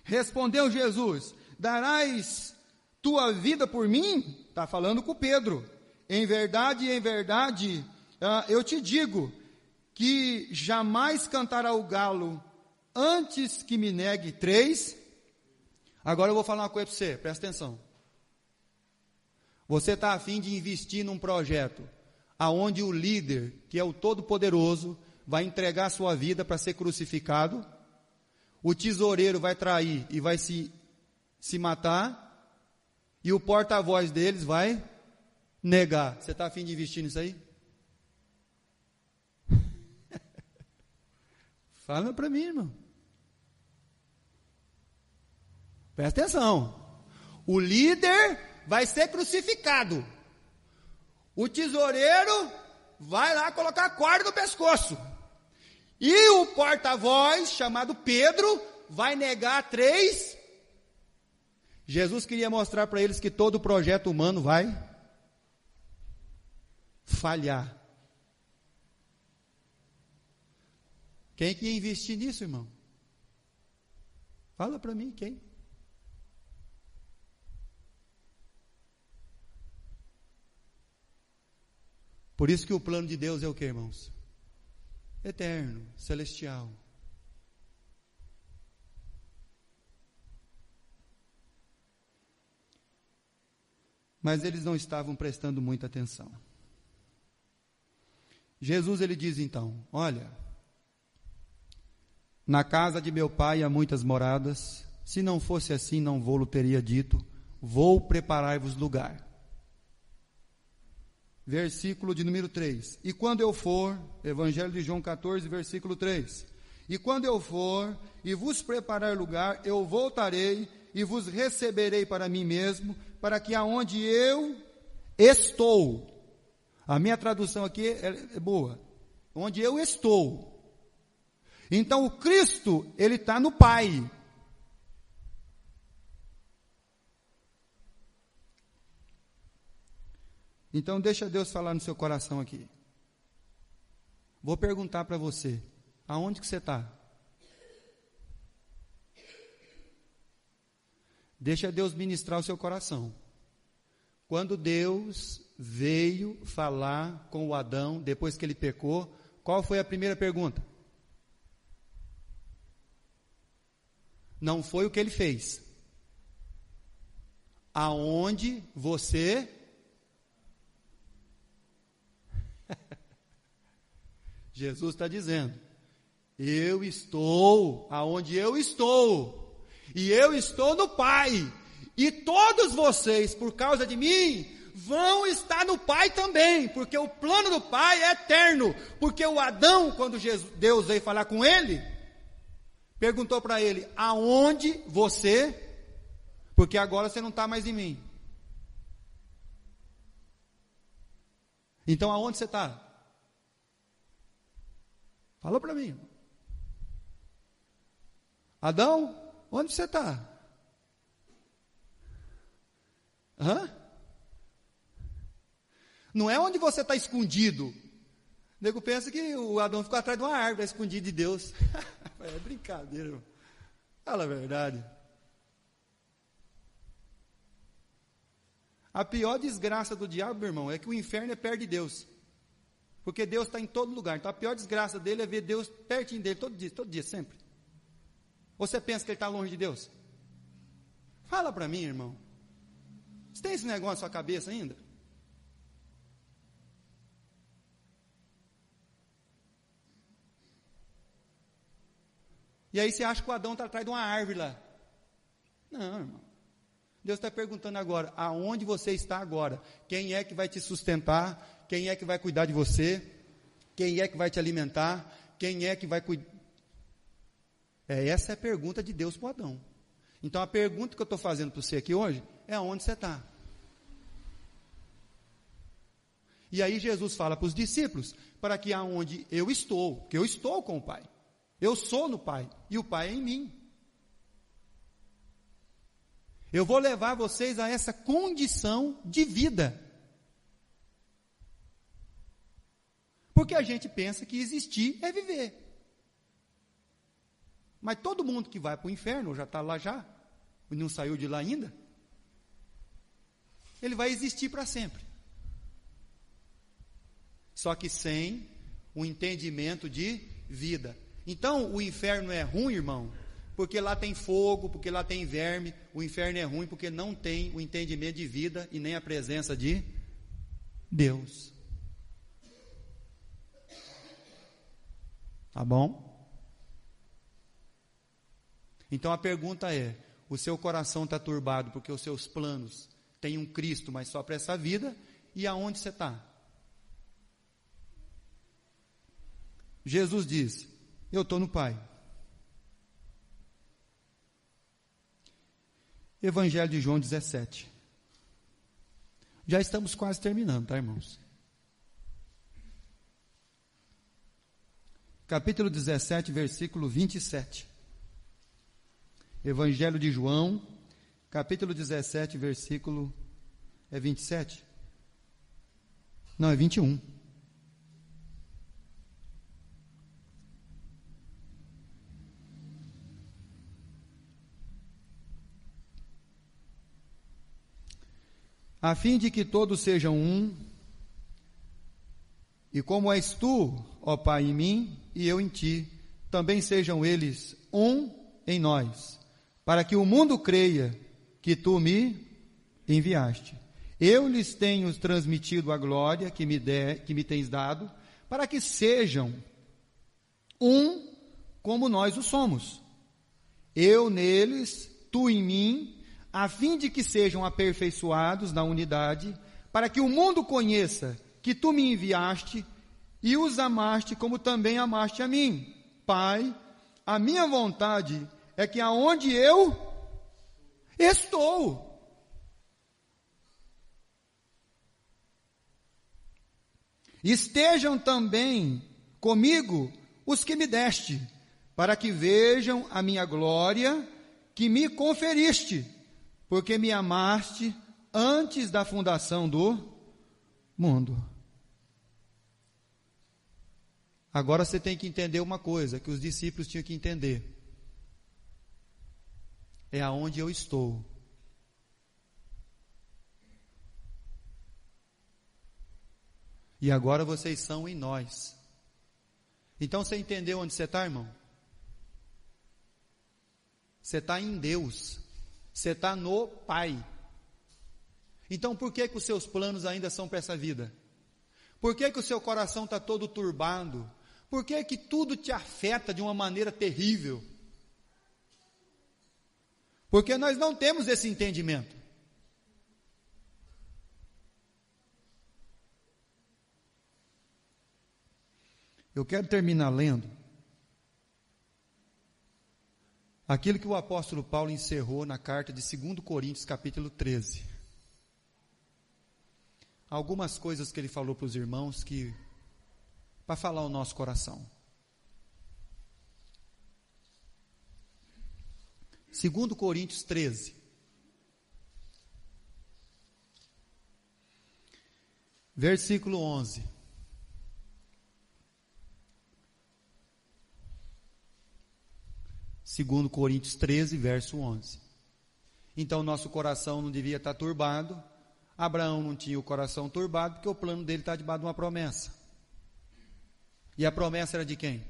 Respondeu Jesus, darás tua vida por mim? Está falando com Pedro. Em verdade, eu te digo, que jamais cantará o galo antes que me negue 3. Agora eu vou falar uma coisa para você, presta atenção. Você está a fim de investir num projeto aonde o líder, que é o Todo-Poderoso, vai entregar a sua vida para ser crucificado, o tesoureiro vai trair e vai se matar, e o porta-voz deles vai negar. Você está a fim de investir nisso aí? Fala para mim, irmão. Presta atenção. O líder vai ser crucificado. O tesoureiro vai lá colocar a corda no pescoço. E o porta-voz, chamado Pedro, vai negar 3. Jesus queria mostrar para eles que todo projeto humano vai falhar. Quem que ia investir nisso, irmão? Fala para mim, quem? Por isso que o plano de Deus é o que, irmãos? Eterno, celestial. Mas eles não estavam prestando muita atenção. Jesus, ele diz então, olha, na casa de meu pai há muitas moradas, se não fosse assim não vou-lo teria dito, vou preparar-vos lugar. Versículo de número 3, e quando eu for, Evangelho de João 14, versículo 3, e quando eu for e vos preparar lugar, eu voltarei e vos receberei para mim mesmo, para que aonde eu estou, a minha tradução aqui é boa, onde eu estou. Então o Cristo, ele está no Pai. Então deixa Deus falar no seu coração aqui. Vou perguntar para você, aonde que você está? Deixa Deus ministrar o seu coração. Quando Deus veio falar com o Adão, depois que ele pecou, qual foi a primeira pergunta? Não foi o que ele fez. Aonde você... Jesus está dizendo, eu estou aonde eu estou, e eu estou no Pai, e todos vocês, por causa de mim, vão estar no Pai também, porque o plano do Pai é eterno, porque o Adão, quando Deus veio falar com ele, perguntou para ele, aonde você, porque agora você não está mais em mim. Então aonde você está? Fala para mim. Adão, onde você está? Não é onde você está escondido. O nego pensa que o Adão ficou atrás de uma árvore, escondido de Deus. É brincadeira, irmão. Fala a verdade. A pior desgraça do diabo, meu irmão, é que o inferno é perto de Deus. Porque Deus está em todo lugar. Então a pior desgraça dele é ver Deus pertinho dele, todo dia, sempre. Ou você pensa que ele está longe de Deus? Fala para mim, irmão. Você tem esse negócio na sua cabeça ainda? E aí você acha que o Adão está atrás de uma árvore lá. Não, irmão. Deus está perguntando agora, aonde você está agora? Quem é que vai te sustentar? Quem é que vai cuidar de você? Quem é que vai te alimentar? Quem é que vai cuidar? Essa é a pergunta de Deus para o Adão. Então a pergunta que eu estou fazendo para você aqui hoje é aonde você está. E aí Jesus fala para os discípulos, para que aonde eu estou, porque eu estou com o Pai. Eu sou no Pai, e o Pai é em mim. Eu vou levar vocês a essa condição de vida. Porque a gente pensa que existir é viver. Mas todo mundo que vai para o inferno, já está lá já, e não saiu de lá ainda, ele vai existir para sempre. Só que sem o entendimento de vida. Então, o inferno é ruim, irmão, porque lá tem fogo, porque lá tem verme. O inferno é ruim porque não tem o entendimento de vida e nem a presença de Deus. Tá bom? Então a pergunta é, o seu coração está turbado porque os seus planos têm um Cristo, mas só para essa vida, e aonde você está? Jesus diz, eu estou no Pai. Evangelho de João 17. Já estamos quase terminando, tá, irmãos? Capítulo 17, versículo 27. Evangelho de João, capítulo 17, versículo... É 27? Não, é 21. A fim de que todos sejam um, e como és tu, ó Pai, em mim, e eu em ti, também sejam eles um em nós, para que o mundo creia que tu me enviaste. Eu lhes tenho transmitido a glória que me tens dado, para que sejam um como nós o somos. Eu neles, tu em mim, a fim de que sejam aperfeiçoados na unidade, para que o mundo conheça que tu me enviaste e os amaste como também amaste a mim. Pai, a minha vontade é que aonde eu estou, estejam também comigo os que me deste, para que vejam a minha glória que me conferiste, porque me amaste antes da fundação do mundo. Agora você tem que entender uma coisa, que os discípulos tinham que entender. É aonde eu estou. E agora vocês são em nós. Então você entendeu onde você está, irmão? Você está em Deus. Você está no Pai. Então por que os seus planos ainda são para essa vida? Por que o seu coração está todo turbado? Por que tudo te afeta de uma maneira terrível? Porque nós não temos esse entendimento. Eu quero terminar lendo aquilo que o apóstolo Paulo encerrou na carta de 2 Coríntios, capítulo 13. Algumas coisas que ele falou para os irmãos que, para falar o nosso coração. 2 Coríntios 13. Versículo 11. Segundo Coríntios 13, verso 11. Então nosso coração não devia estar turbado, Abraão não tinha o coração turbado, porque o plano dele está debaixo de uma promessa. E a promessa era de quem?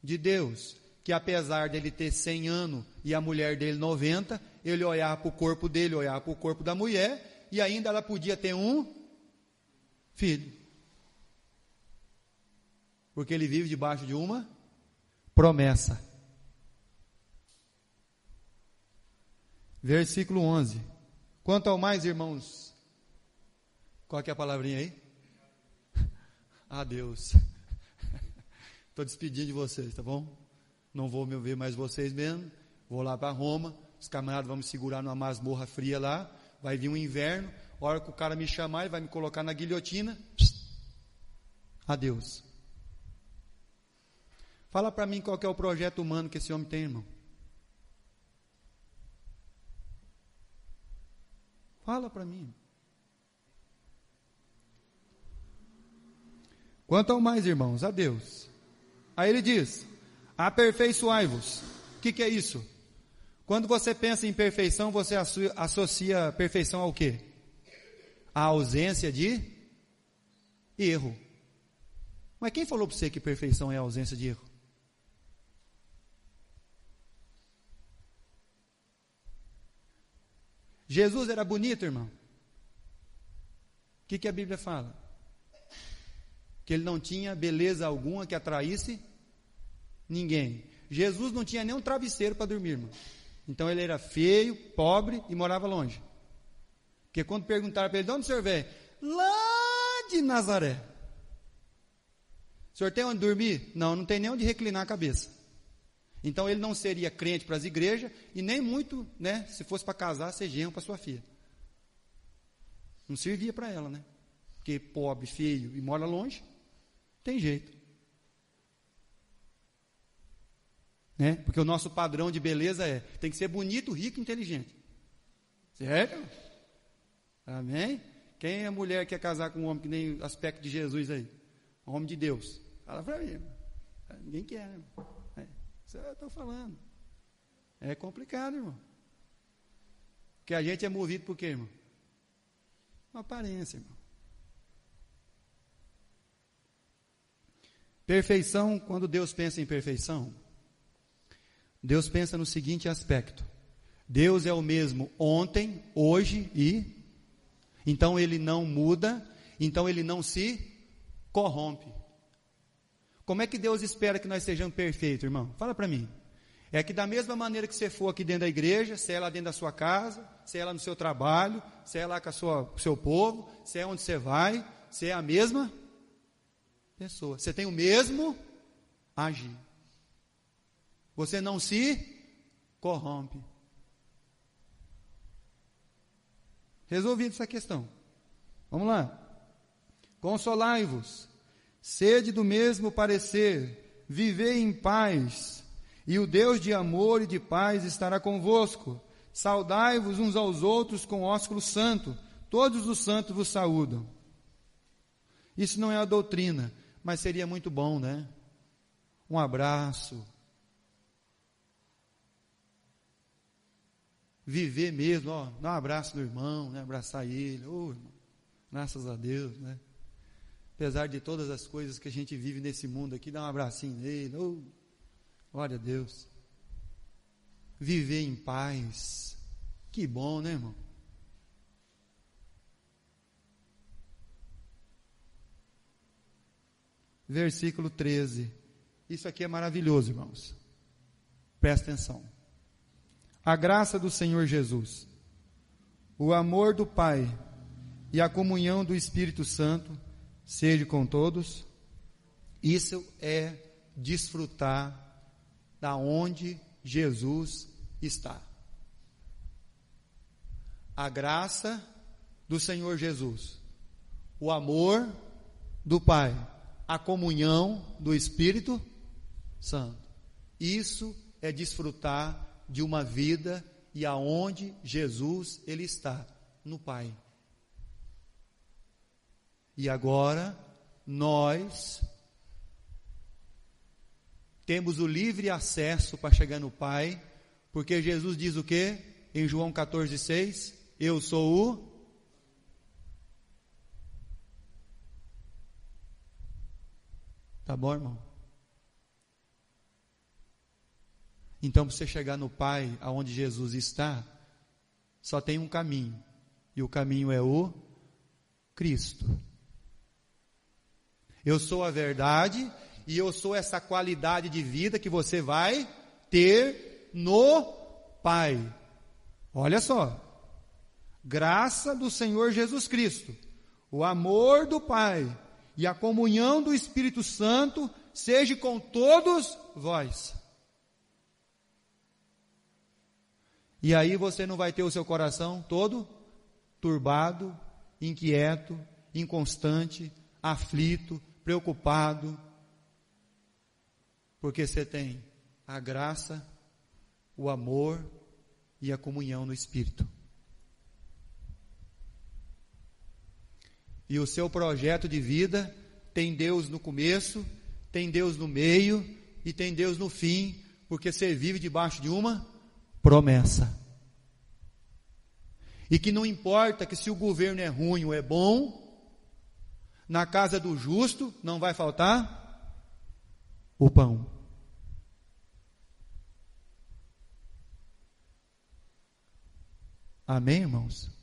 De Deus, que apesar dele ter 100 anos e a mulher dele 90, ele olhava para o corpo dele, olhava para o corpo da mulher, e ainda ela podia ter um filho. Porque ele vive debaixo de uma promessa. Versículo 11. Quanto ao mais, irmãos, qual que é a palavrinha aí? Adeus. Estou despedindo de vocês, tá bom? Não vou me ver mais vocês mesmo. Vou lá para Roma. Os camaradas vão me segurar numa masmorra fria lá. Vai vir um inverno. A hora que o cara me chamar, ele vai me colocar na guilhotina. Adeus. Fala para mim qual que é o projeto humano que esse homem tem, irmão. Fala para mim. Quanto ao mais, irmãos, a Deus. Aí ele diz, aperfeiçoai-vos. O que é isso? Quando você pensa em perfeição, você associa perfeição ao quê? A ausência de erro. Mas quem falou para você que perfeição é a ausência de erro? Jesus era bonito, irmão. O que a Bíblia fala? Que ele não tinha beleza alguma que atraísse ninguém. Jesus não tinha nem um travesseiro para dormir, irmão. Então ele era feio, pobre e morava longe. Porque quando perguntaram para ele, de onde o senhor veio? Lá de Nazaré. O senhor tem onde dormir? Não, não tem nem onde reclinar a cabeça. Então ele não seria crente para as igrejas e nem muito, né, se fosse para casar, ser genro para sua filha. Não servia para ela, né? Porque pobre, feio e mora longe, tem jeito. Né? Porque o nosso padrão de beleza tem que ser bonito, rico e inteligente. Certo? Amém? Quem é mulher que quer casar com um homem que nem o aspecto de Jesus aí? Um homem de Deus. Fala para mim. Ninguém quer, né? Isso eu estou falando. É complicado, irmão. Porque a gente é movido por quê, irmão? Uma aparência, irmão. Perfeição, quando Deus pensa em perfeição, Deus pensa no seguinte aspecto: Deus é o mesmo ontem, hoje e... Então ele não muda, então ele não se corrompe. Como é que Deus espera que nós sejamos perfeitos, irmão? Fala para mim. É que da mesma maneira que você for aqui dentro da igreja, se é lá dentro da sua casa, se é lá no seu trabalho, se é lá com o seu povo, se é onde você vai, se é a mesma pessoa. Você tem o mesmo agir. Você não se corrompe. Resolvida essa questão. Vamos lá. Consolai-vos, sede do mesmo parecer, vivei em paz, e o Deus de amor e de paz estará convosco. Saudai-vos uns aos outros com ósculo santo. Todos os santos vos saúdam. Isso não é a doutrina, mas seria muito bom, né? Um abraço. Viver mesmo, ó, dar um abraço no irmão, né? Abraçar ele. Oh, irmão, graças a Deus, né? Apesar de todas as coisas que a gente vive nesse mundo aqui, dar um abracinho nele. Oh, glória a Deus. Viver em paz. Que bom, né, irmão? Versículo 13. Isso aqui é maravilhoso, irmãos. Presta atenção. A graça do Senhor Jesus, o amor do Pai e a comunhão do Espírito Santo seja com todos. Isso é desfrutar da onde Jesus está. A graça do Senhor Jesus, o amor do Pai, a comunhão do Espírito Santo. Isso é desfrutar de uma vida e aonde Jesus ele está, no Pai. E agora nós temos o livre acesso para chegar no Pai, porque Jesus diz o quê? Em João 14,6, eu sou o Tá bom, irmão? Então, para você chegar no Pai, aonde Jesus está, só tem um caminho. E o caminho é o Cristo. Eu sou a verdade e eu sou essa qualidade de vida que você vai ter no Pai. Olha só. Graça do Senhor Jesus Cristo, o amor do Pai e a comunhão do Espírito Santo seja com todos vós. E aí você não vai ter o seu coração todo turbado, inquieto, inconstante, aflito, preocupado, porque você tem a graça, o amor e a comunhão no Espírito. E o seu projeto de vida tem Deus no começo, tem Deus no meio e tem Deus no fim, porque você vive debaixo de uma promessa. E que não importa que se o governo é ruim ou é bom, na casa do justo não vai faltar o pão. Amém, irmãos?